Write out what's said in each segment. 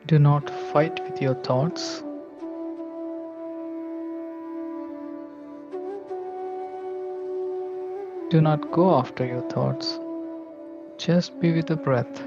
Do not fight with your thoughts. Do not go after your thoughts. Just be with the breath.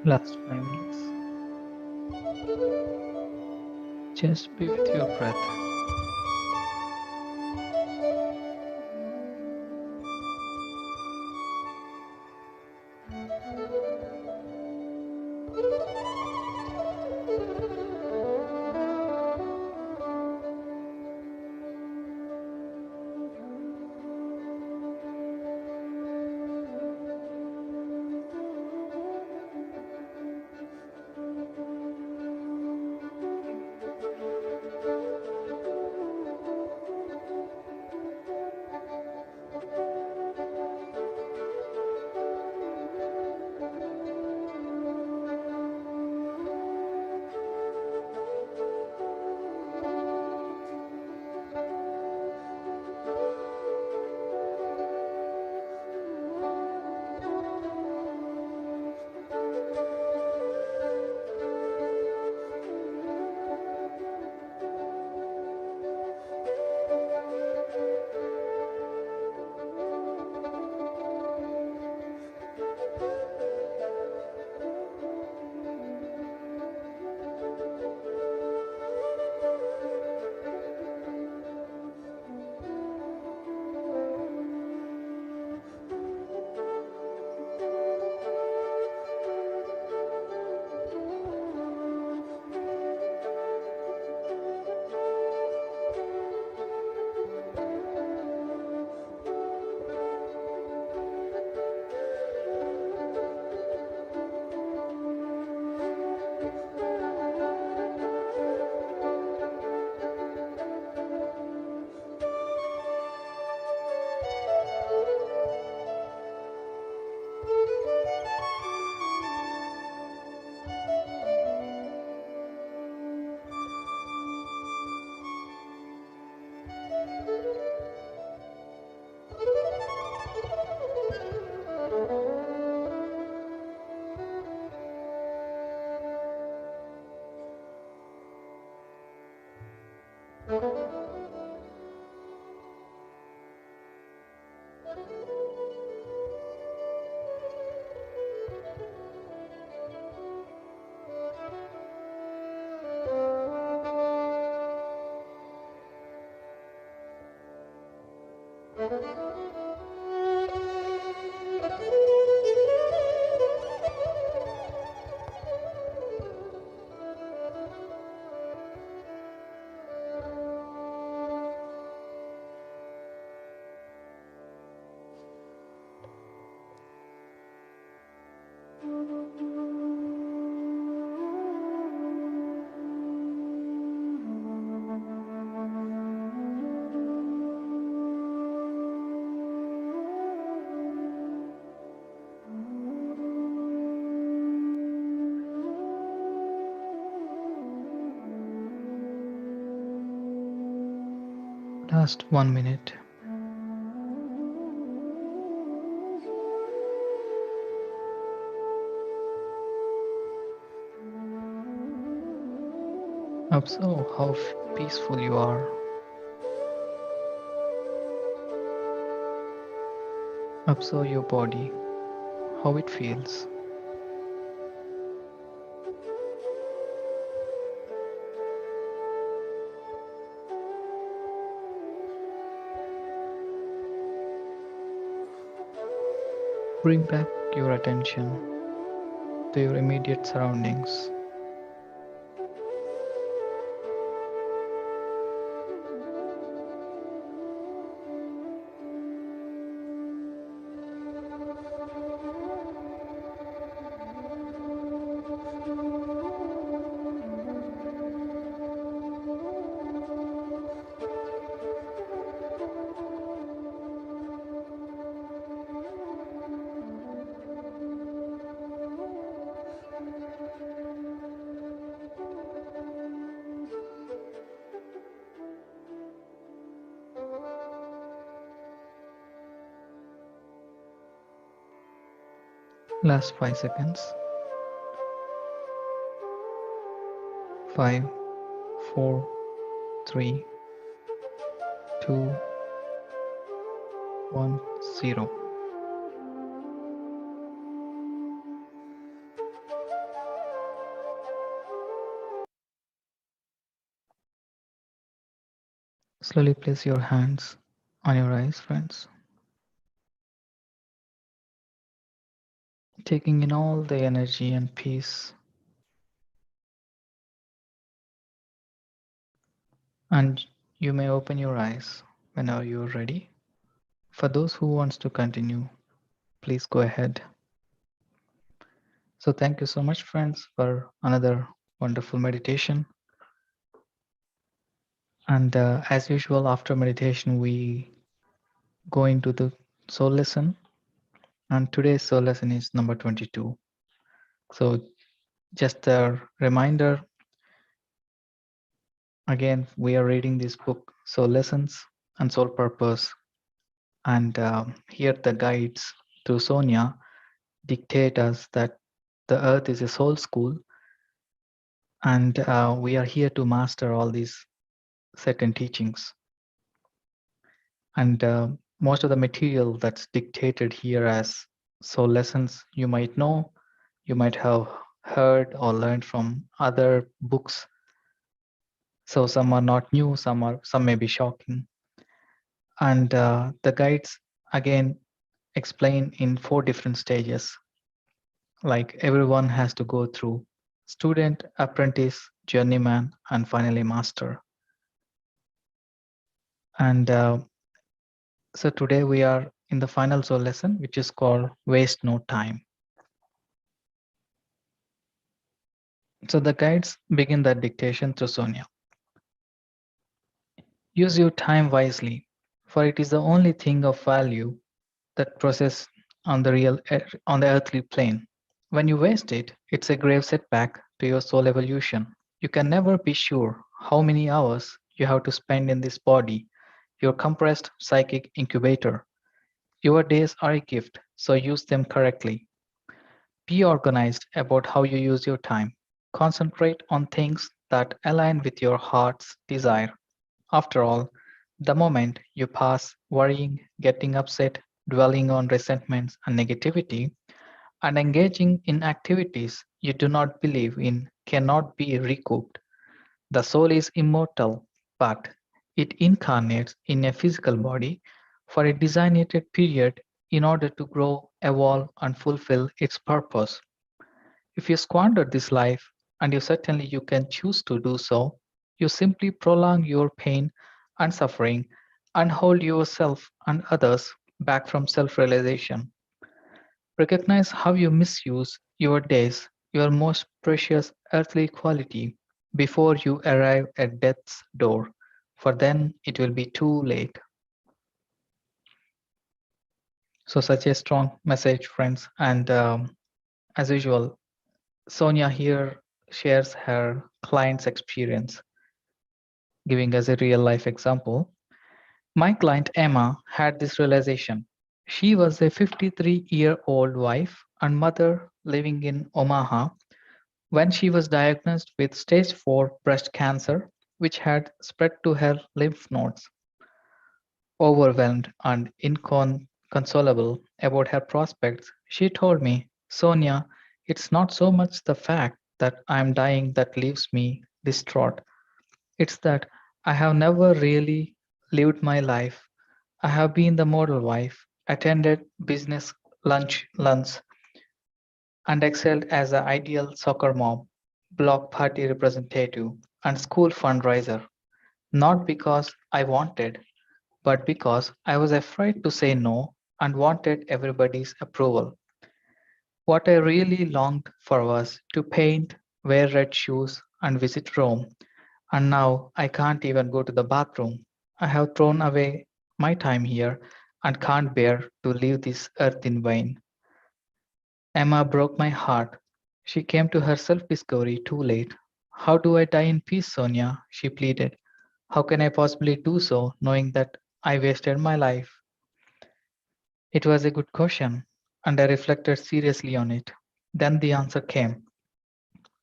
Last 5 minutes. Just be with your breath. Last 1 minute. Observe how peaceful you are. Observe your body, how it feels. Bring back your attention to your immediate surroundings. Last 5 seconds. 5, 4, 3, 2, 1, 0. Slowly place your hands on your eyes, friends, taking in all the energy and peace. And you may open your eyes whenever you are ready. For those who wants to continue, please go ahead. So thank you so much, friends, for another wonderful meditation. And as usual, after meditation, we go into the soul lesson. And today's soul lesson is number 22. So just a reminder, again, we are reading this book, Soul Lessons and Soul Purpose. And here the guides through Sonia dictate us that the earth is a soul school, and we are here to master all these certain teachings. And most of the material that's dictated here as soul lessons, you might know, you might have heard or learned from other books. So some are not new, some may be shocking. And the guides again explain in 4 different stages, like everyone has to go through: student, apprentice, journeyman, and finally master. And so today we are in the final soul lesson, which is called Waste No Time. So the guides begin that dictation through Sonia. Use your time wisely, for it is the only thing of value that process on the on the earthly plane. When you waste it, it's a grave setback to your soul evolution. You can never be sure how many hours you have to spend in this body, your compressed psychic incubator. Your days are a gift, so use them correctly. Be organized about how you use your time. Concentrate on things that align with your heart's desire. After all, the moment you pass worrying, getting upset, dwelling on resentments and negativity, and engaging in activities you do not believe in cannot be recouped. The soul is immortal, but it incarnates in a physical body for a designated period in order to grow, evolve, and fulfill its purpose. If you squander this life, and certainly you can choose to do so, you simply prolong your pain and suffering and hold yourself and others back from self realization. Recognize how you misuse your days, your most precious earthly quality, before you arrive at death's door, for then it will be too late. So, such a strong message, friends. And as usual, Sonia here shares her client's experience, giving us a real life example. My client Emma had this realization. She was a 53-year-old wife and mother living in Omaha when she was diagnosed with stage 4 breast cancer, which had spread to her lymph nodes. Overwhelmed and inconsolable about her prospects, she told me, Sonia, it's not so much the fact that I'm dying that leaves me distraught. It's that I have never really lived my life. I have been the model wife, attended business lunch, and excelled as an ideal soccer mom, block party representative, and school fundraiser, not because I wanted, but because I was afraid to say no and wanted everybody's approval. What I really longed for was to paint, wear red shoes, and visit Rome, and now I can't even go to the bathroom. I have thrown away my time here and can't bear to leave this earth in vain. Emma broke my heart. She came to her self discovery too late. How do I die in peace, Sonia? She pleaded. How can I possibly do so, knowing that I wasted my life? It was a good question. and I reflected seriously on it. Then the answer came.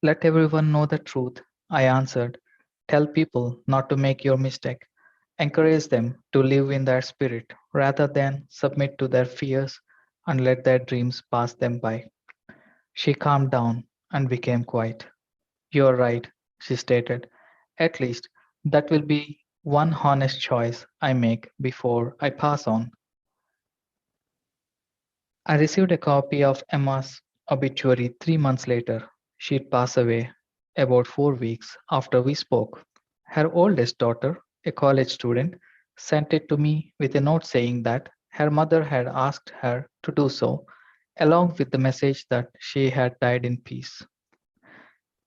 Let everyone know the truth, I answered. Tell people not to make your mistake. Encourage them to live in their spirit rather than submit to their fears and let their dreams pass them by. She calmed down and became quiet. You're right, she stated. At least that will be one honest choice I make before I pass on. I received a copy of Emma's obituary 3 months later. She'd passed away about 4 weeks after we spoke. Her oldest daughter, a college student, sent it to me with a note saying that her mother had asked her to do so, along with the message that she had died in peace.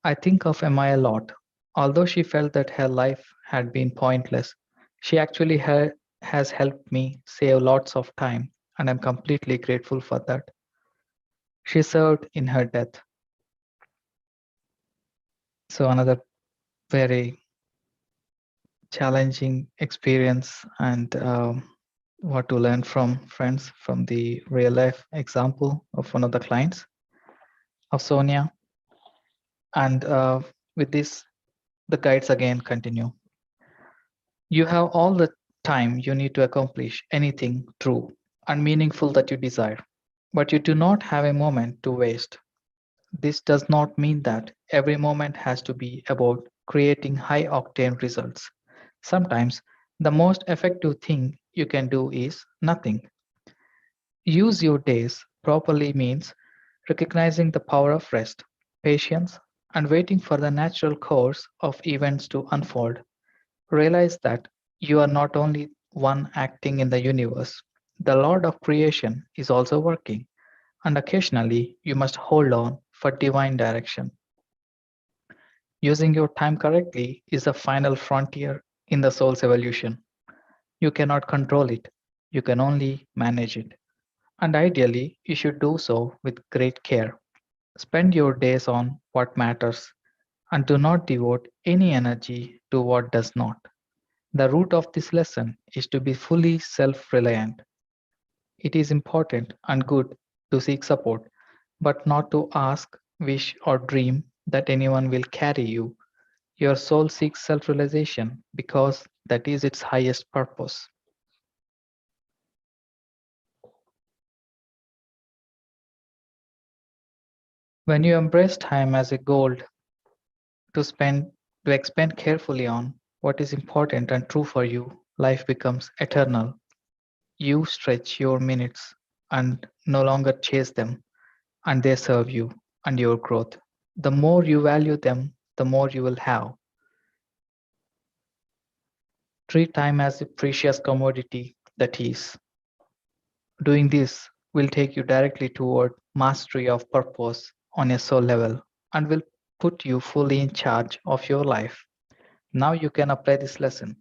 I think of Emma a lot. Although she felt that her life had been pointless, she actually has helped me save lots of time, and I'm completely grateful for that. She served in her death. So, another very challenging experience, and what to learn from friends from the real life example of one of the clients of Sonia. And with this, the guides again continue. You have all the time you need to accomplish anything true and meaningful that you desire, but you do not have a moment to waste. This does not mean that every moment has to be about creating high octane results. Sometimes the most effective thing you can do is nothing. Use your days properly means recognizing the power of rest, patience, and waiting for the natural course of events to unfold. Realize that you are not only one acting in the universe, the Lord of creation is also working, and occasionally you must hold on for divine direction. Using your time correctly is the final frontier in the soul's evolution. You cannot control it, you can only manage it. And ideally, you should do so with great care. Spend your days on what matters and do not devote any energy to what does not. The root of this lesson is to be fully self reliant. It is important and good to seek support, but not to ask, wish, or dream that anyone will carry you. Your soul seeks self realization because that is its highest purpose. When you embrace time as a goal to spend to expand carefully on what is important and true for you, life becomes eternal. You stretch your minutes and no longer chase them, and they serve you and your growth. The more you value them, the more you will have. Treat time as a precious commodity that is. Doing this will take you directly toward mastery of purpose on a soul level and will put you fully in charge of your life. Now you can apply this lesson.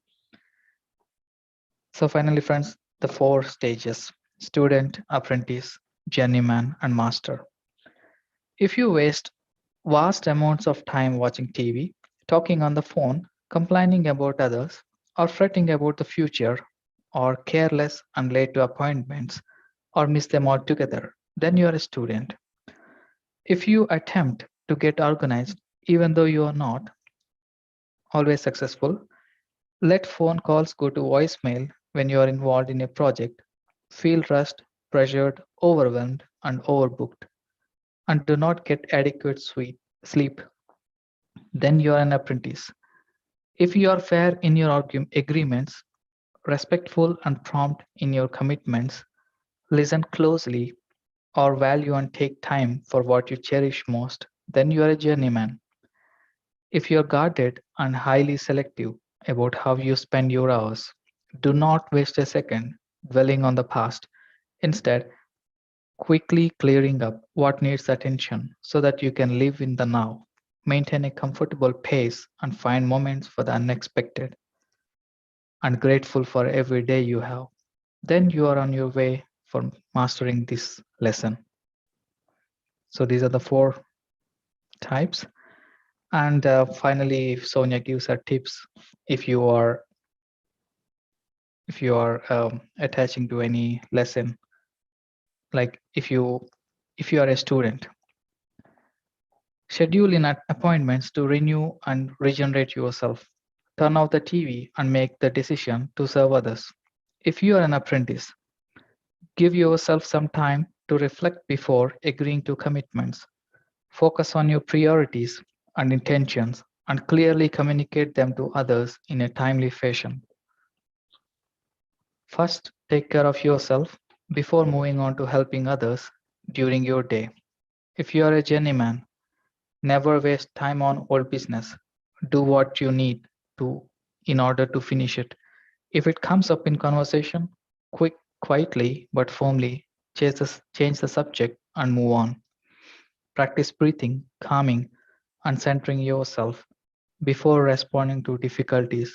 So, finally, friends, the four stages: student, apprentice, journeyman, and master. If you waste vast amounts of time watching TV, talking on the phone, complaining about others, or fretting about the future, or careless and late to appointments, or miss them altogether, then you are a student. If you attempt to get organized, even though you are not always successful, let phone calls go to voicemail when you are involved in a project, feel rushed, pressured, overwhelmed, and overbooked, and do not get adequate sleep, then you are an apprentice. If you are fair in your agreements, respectful and prompt in your commitments, listen closely, or value and take time for what you cherish most, then you are a journeyman. If you are guarded and highly selective about how you spend your hours, do not waste a second dwelling on the past. Instead, quickly clearing up what needs attention so that you can live in the now, maintain a comfortable pace, and find moments for the unexpected, and grateful for every day you have. Then you are on your way for mastering this lesson. So these are the four types. And finally, Sonia gives her tips if you are attaching to any lesson Like if you are a student, schedule in appointments to renew and regenerate yourself. Turn off the TV and make the decision to serve others. If you are an apprentice, give yourself some time to reflect before agreeing to commitments. Focus on your priorities and intentions and clearly communicate them to others in a timely fashion. First, take care of yourself before moving on to helping others during your day. If you are a journeyman, never waste time on old business. Do what you need to in order to finish it. If it comes up in conversation, quietly but firmly change the subject and move on. Practice breathing, calming, and centering yourself before responding to difficulties.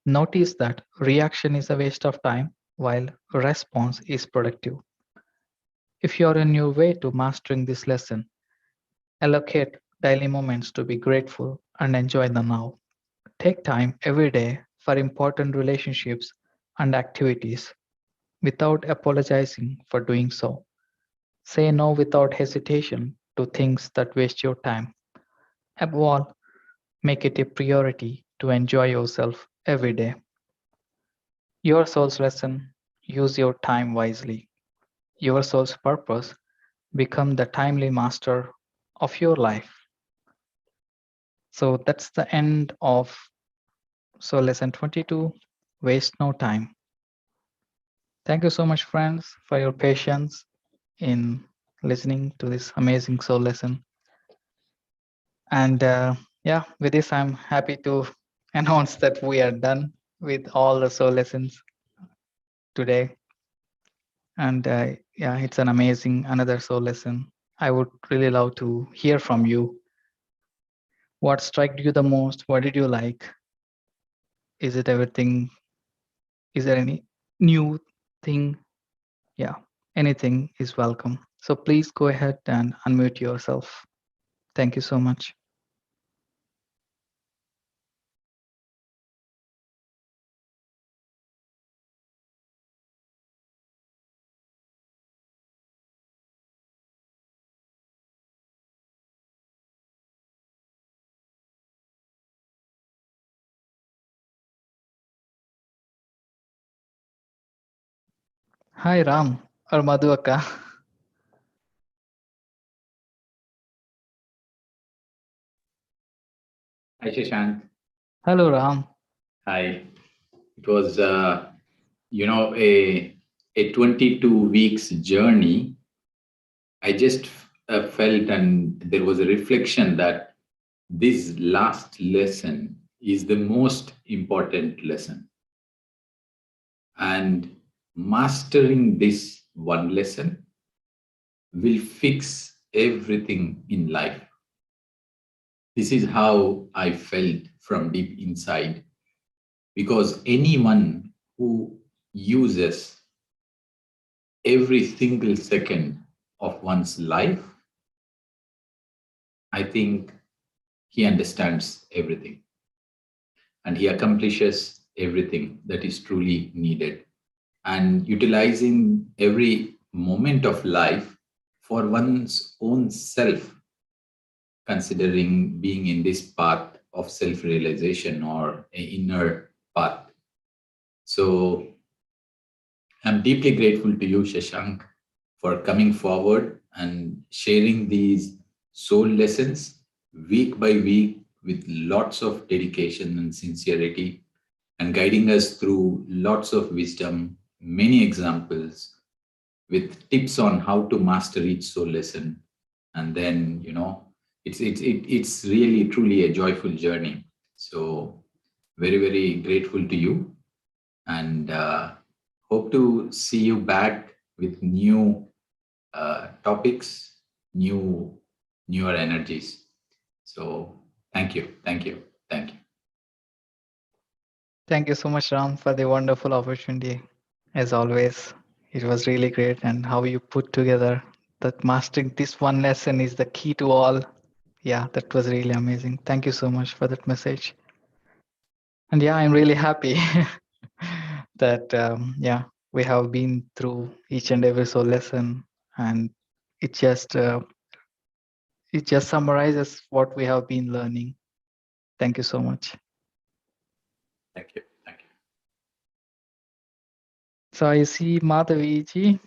Notice that reaction is a waste of time while response is productive. If you are on your way to mastering this lesson, allocate daily moments to be grateful and enjoy the now. Take time every day for important relationships and activities without apologizing for doing so. Say no without hesitation to things that waste your time. Above all, make it a priority to enjoy yourself every day. Your soul's lesson: use your time wisely. Your soul's purpose: become the timely master of your life. So that's the end of lesson 22. Waste no time. Thank you so much, friends, for your patience in listening to this amazing soul lesson. And yeah, with this, I'm happy to announce that we are done with all the soul lessons today. And yeah, it's an amazing another soul lesson. I would really love to hear from you. What struck you the most? What did you like? Is it everything? Is there any new thing? Yeah, anything is welcome. So please go ahead and unmute yourself. Thank you so much. Hi, Ram or Madhuaka. Hi, Shashank. Hello, Ram. Hi. It was, a 22 weeks journey. I just felt, and there was a reflection that this last lesson is the most important lesson. And mastering this one lesson will fix everything in life. This is how I felt from deep inside, because anyone who uses every single second of one's life, I think he understands everything and he accomplishes everything that is truly needed. And utilizing every moment of life for one's own self, considering being in this path of self realization or an inner path. So I'm deeply grateful to you, Shashank, for coming forward and sharing these soul lessons week by week with lots of dedication and sincerity, and guiding us through lots of wisdom, many examples with tips on how to master each soul lesson. And then, it's really truly a joyful journey. So very, very grateful to you, and hope to see you back with new topics, newer energies. So thank you, thank you, thank you. Thank you so much, Ram, for the wonderful opportunity. As always, it was really great, and how you put together that mastering this one lesson is the key to all. Yeah, that was really amazing. Thank you so much for that message. And yeah, I'm really happy that yeah. We have been through each and every soul lesson, and it just uh, it just summarizes what we have been learning. Thank you so much. Thank you. Thank you. So I see Madhavi ji.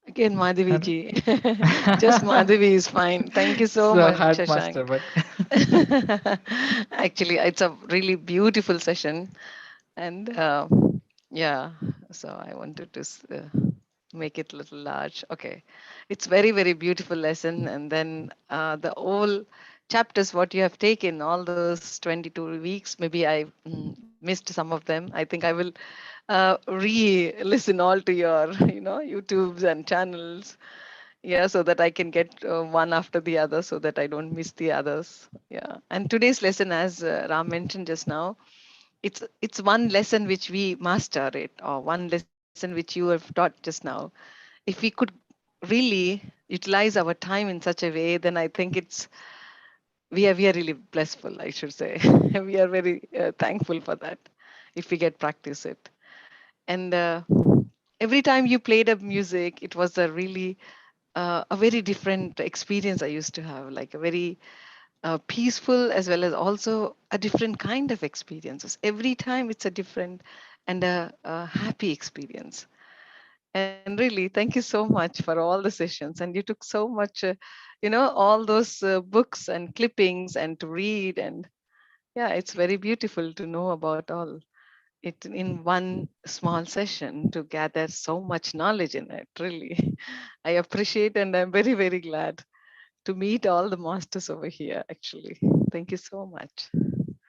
Again, Madhavi And ji. Just Madhavi is fine. Thank you so so much, hard master, Shashank. but Actually, it's a really beautiful session. And yeah, so I wanted to make it a little large. Okay. It's very, very beautiful lesson. And then the whole chapters, what you have taken, all those 22 weeks, maybe I missed some of them. I think I will re-listen all to your, YouTubes and channels. Yeah, so that I can get one after the other so that I don't miss the others. Yeah. And today's lesson, as Ram mentioned just now, it's one lesson which we master it, or one lesson which you have taught just now. If we could really utilize our time in such a way, then I think we are really blissful, I should say. We are very thankful for that if we get practice it. And every time you played a music, it was a very different experience I used to have, like a very peaceful, as well as also a different kind of experiences. Every time it's a different and a happy experience. And really, thank you so much for all the sessions. And you took so much, all those books and clippings and to read. And yeah, it's very beautiful to know about all it in one small session to gather so much knowledge in it. Really, I appreciate and I'm very, very glad to meet all the masters over here, actually. Thank you so much.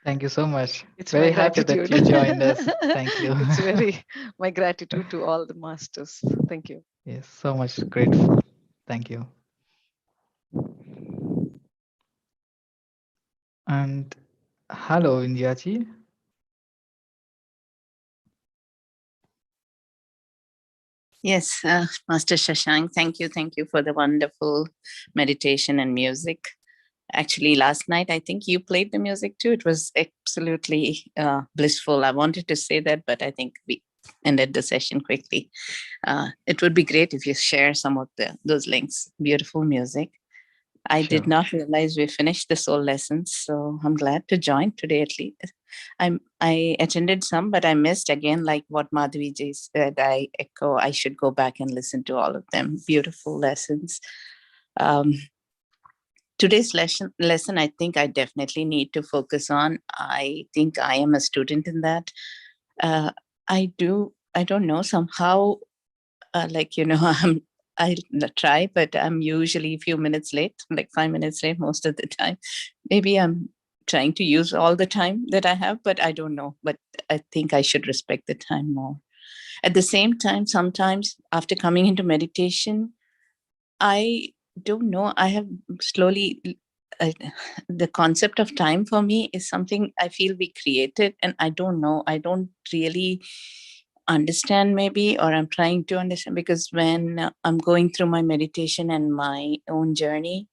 thank you so much. It's Very my happy that gratitude. you joined us. Thank you. It's very my gratitude to all the masters. Thank you. Yes, so much grateful. Thank you. And hello, Indiaji. Yes, Master Shashank, thank you for the wonderful meditation and music. Actually, last night I think you played the music too. It was absolutely blissful. I wanted to say that, but I think we ended the session quickly. It would be great if you share some of those links. Beautiful music. I did Sure. not realize we finished the soul lessons, so I'm glad to join today at least. I attended some, but I missed again, like what Madhvi ji said. I echo. I should go back and listen to all of them. Beautiful lessons. Um, Today's lesson, I think I definitely need to focus on. I think I am a student in that. Uh, I do. I don't know. Somehow, I try, but I'm usually a few minutes late, like 5 minutes late most of the time. Maybe I'm trying to use all the time that I have, but I don't know. But I think I should respect the time more. At the same time, sometimes after coming into meditation, I don't know. I have slowly, uh, the concept of time for me is something I feel we created, and I don't know. I don't really understand, maybe, or I'm trying to understand, because when I'm going through my meditation and my own journey,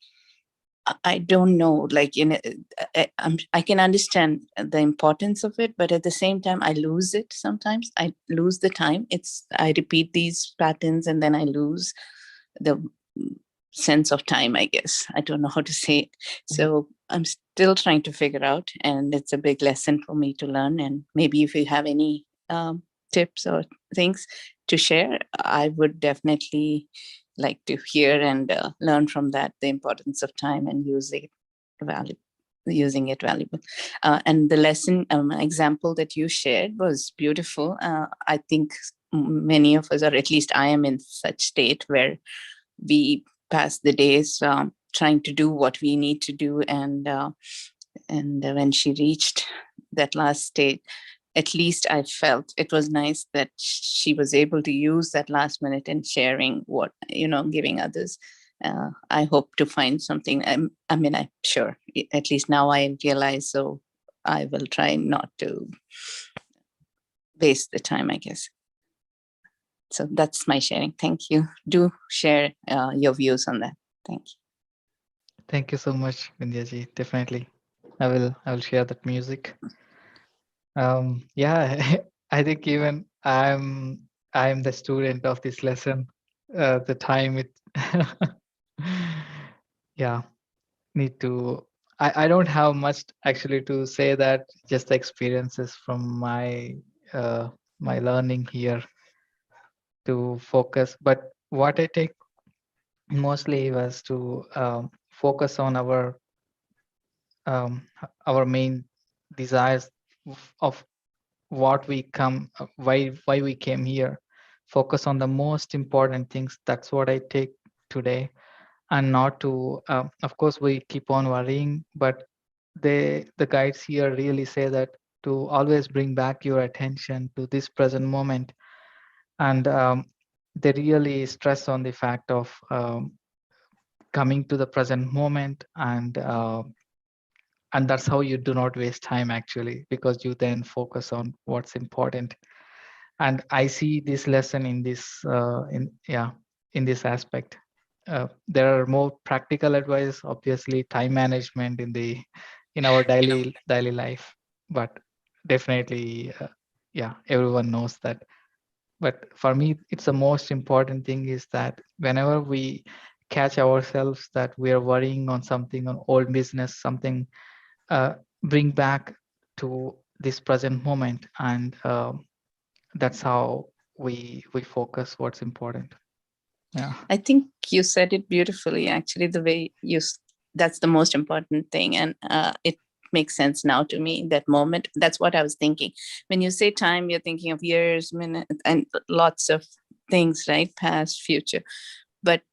I don't know. Like, I can understand the importance of it, but at the same time, I lose it sometimes. I lose the time. I repeat these patterns, and then I lose the sense of time, I guess. I don't know how to say it. So I'm still trying to figure out, and it's a big lesson for me to learn. And maybe if you have any tips or things to share, I would definitely like to hear and learn from that, the importance of time and valuable using it valuable. And the lesson example that you shared was beautiful. I think many of us, or at least I am in such state where we pass the days trying to do what we need to do, and when she reached that last stage, at least I felt it was nice that she was able to use that last minute and sharing what, giving others. I hope to find something. I'm sure, at least now I realize, so I will try not to waste the time, I guess. So that's my sharing. Thank you. Do share your views on that. Thank you. Thank you so much, Vindhyaji. Definitely. I will share that music. Yeah, I think even I'm I'm the student of this lesson. The time it, yeah, need to. I don't have much actually to say that. Just the experiences from uh, my learning here to focus. But what I take mostly was to focus on our main desires of what we come, why we came here. Focus on the most important things. That's what I take today, and not to. Of course, we keep on worrying, but the guides here really say that to always bring back your attention to this present moment, and they really stress on the fact of coming to the present moment, and that's how you do not waste time actually, because you then focus on what's important. And I see this lesson in this in this aspect. There are more practical advice, obviously time management in our daily life, but definitely everyone knows that. But for me, it's the most important thing is that whenever we catch ourselves that we are worrying on something, on old business, something, uh, bring back to this present moment, and that's how we focus what's important. Yeah. I think you said it beautifully, actually, the way that's the most important thing. And it makes sense now to me, that moment. That's what I was thinking. When you say time, you're thinking of years, minutes, and lots of things, right? Past, future. But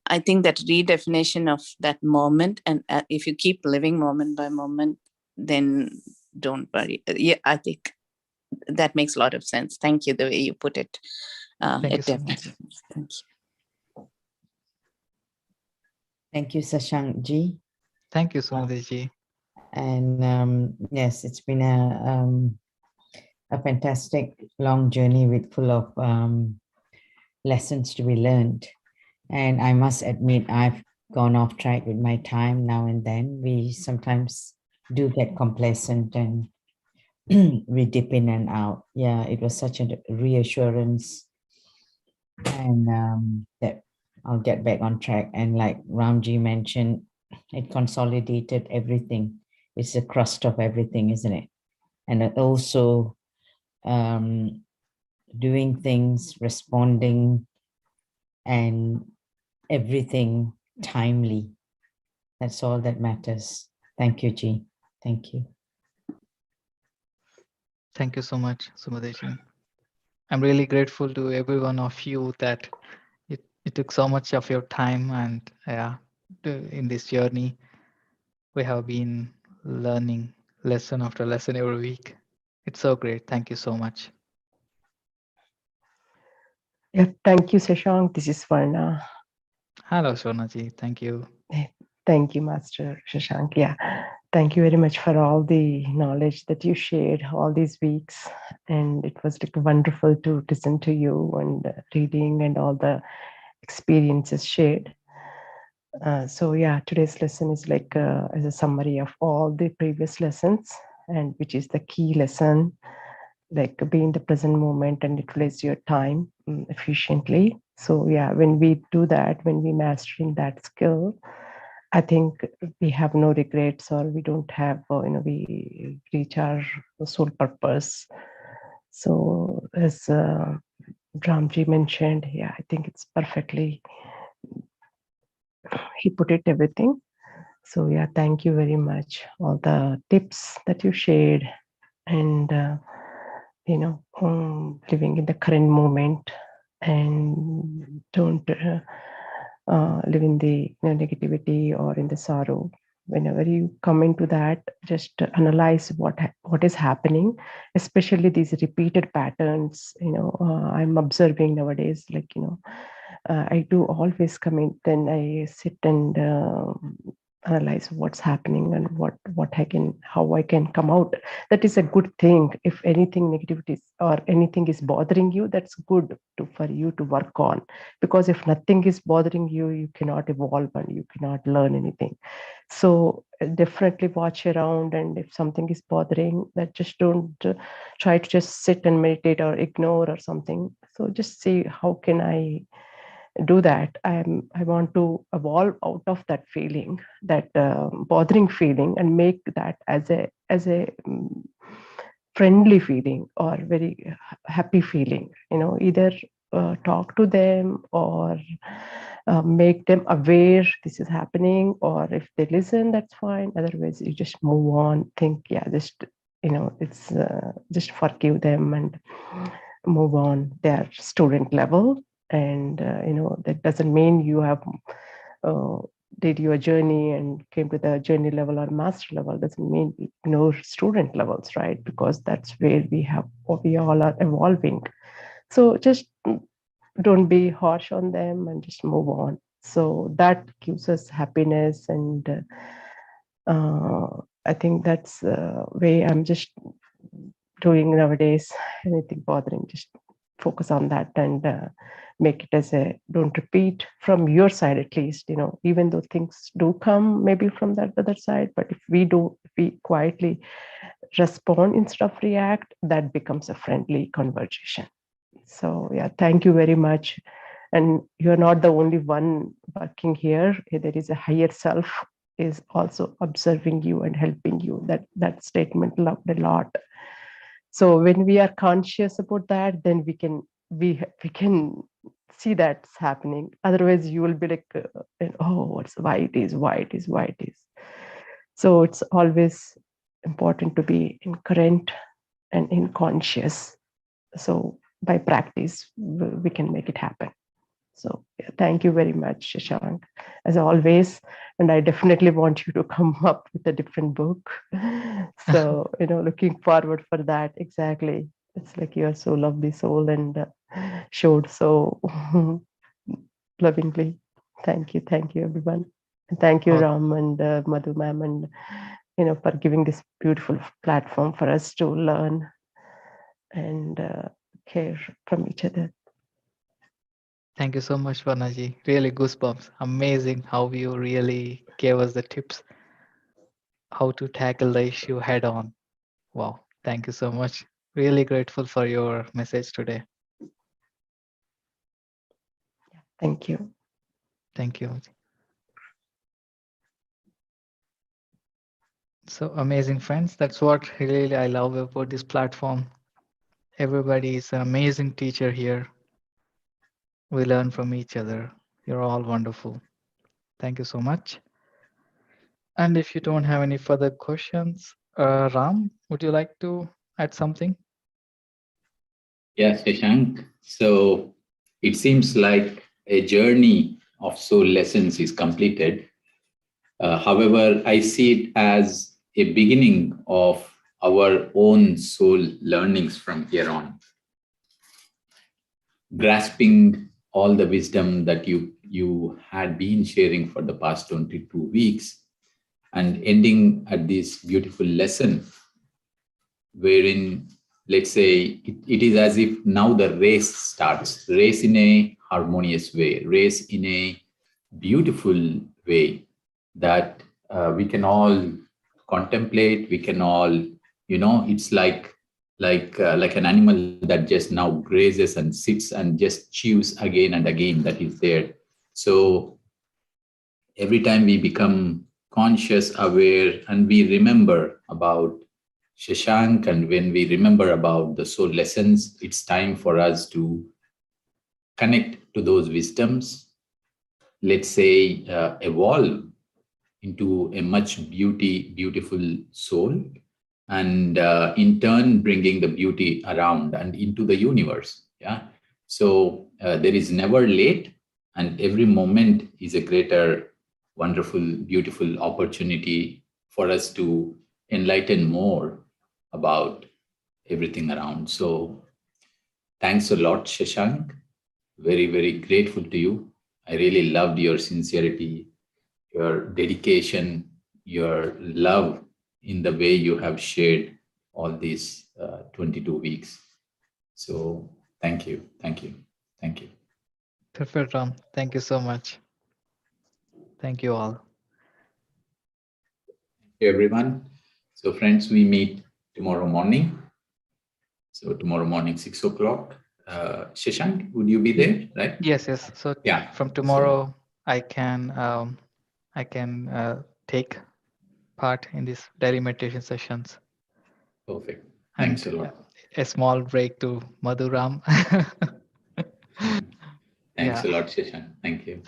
I think that redefinition of that moment, and if you keep living moment by moment, then don't worry. Yeah, I think that makes a lot of sense. Thank you, the way you put it. Thank you It so much. definitely. Thank you. Thank you, Sashank ji. Thank you, Sumati. And yes, it's been a fantastic long journey with full of lessons to be learned. And I must admit, I've gone off track with my time now and then. We sometimes do get complacent and we dip in and out. Yeah, it was such a reassurance, and that I'll get back on track. And like Ramji mentioned, it consolidated everything. It's the crust of everything, isn't it? And it also doing things, responding, and everything timely. That's all that matters. Thank you, Ji. Thank you. Thank you so much, Sumati. I'm really grateful to every one of you that you took so much of your time, and in this journey we have been learning lesson after lesson every week. It's so great. Thank you so much. Yeah, thank you, Sashank. This is Varna. Hello, Shonaji. Thank you. Thank you, Master Shashank. Yeah, thank you very much for all the knowledge that you shared all these weeks. And it was like wonderful to listen to you and reading and all the experiences shared. So yeah, today's lesson is like as a summary of all the previous lessons, and which is the key lesson, like be in the present moment and utilize your time efficiently. So yeah, when we do that, when we mastering that skill, I think we have no regrets, or we don't have, we reach our soul purpose. So as Ramji mentioned, yeah, I think it's perfectly, he put it everything. So yeah, thank you very much. All the tips that you shared, and living in the current moment, and don't live in the negativity or in the sorrow. Whenever you come into that, just analyze what is happening, especially these repeated patterns. I'm observing nowadays, like I do always come in, then I sit and analyze what's happening and how I can come out. That is a good thing. If anything negativity or anything is bothering you, that's good for you to work on, because if nothing is bothering you, you cannot evolve and you cannot learn anything. So definitely watch around, and if something is bothering, that just don't try to just sit and meditate or ignore or something. So just see, how can I do that? I want to evolve out of that feeling, that bothering feeling, and make that as a friendly feeling or very happy feeling. Either talk to them or make them aware this is happening, or if they listen, that's fine. Otherwise, you just move on. Think, yeah, just it's just forgive them and move on. Their student level, and that doesn't mean you have uh, did your journey and came to the journey level or master level. Doesn't mean ignore student levels, right? Because that's where we all are evolving. So just don't be harsh on them and just move on. So that gives us happiness, and I think that's the way I'm just doing nowadays. Anything bothering, just focus on that, and make it as a don't repeat from your side, at least. Even though things do come maybe from that other side, but if we quietly respond instead of react, that becomes a friendly conversation. So yeah, thank you very much. And you're not the only one working here. There is a higher self is also observing you and helping you. That statement loved a lot. So when we are conscious about that, then we can see that's happening. Otherwise, you will be like, oh, why it is. So it's always important to be in current and in conscious. So by practice, we can make it happen. So yeah, thank you very much, Shashank, as always. And I definitely want you to come up with a different book. So, looking forward for that. Exactly. It's like you're so lovely soul, and showed so lovingly. Thank you, everyone. And thank you, Oh, Ram and Madhu ma'am, and for giving this beautiful platform for us to learn and care from each other. thank you so much, Vanaji. Really goosebumps. Amazing how you really gave us the tips how to tackle the issue head on. Wow. Thank you so much. Really grateful for your message today. Thank you. Thank you. So amazing, friends. That's what really I love about this platform. Everybody is an amazing teacher here. We learn from each other. You're all wonderful. Thank you so much. And if you don't have any further questions, Ram, would you like to add something? Yeah, Sashank. So it seems like a journey of soul lessons is completed. However, I see it as a beginning of our own soul learnings from here on. Grasping all the wisdom that you had been sharing for the past 22 weeks, and ending at this beautiful lesson wherein, let's say, it is as if now the race starts. Race in a harmonious way, race in a beautiful way that we can all contemplate. We can all, it's like an animal that just now grazes and sits and just chews again and again, that is there. So every time we become conscious, aware, and we remember about Shashank, and when we remember about the soul lessons, it's time for us to connect to those wisdoms, let's say, evolve into a much beautiful soul, and in turn bringing the beauty around and into the universe. Yeah. So there is never late, and every moment is a greater, wonderful, beautiful opportunity for us to enlighten more about everything around. So thanks a lot, Shashank. Very, very grateful to you. I really loved your sincerity, your dedication, your love in the way you have shared all these 22 weeks. So thank you, thank you, thank you. Perfect, Ram. Thank you so much. Thank you all. Thank you, everyone. So friends, we meet tomorrow morning. So tomorrow morning, 6 o'clock. Shashank, would you be there, right? Yes, yes. So Yeah. from So, tomorrow, I can take part in these daily meditation sessions. perfect. Thanks And a lot. a small break to Madhuram. Thanks Yeah. a lot, Shashank. Thank you.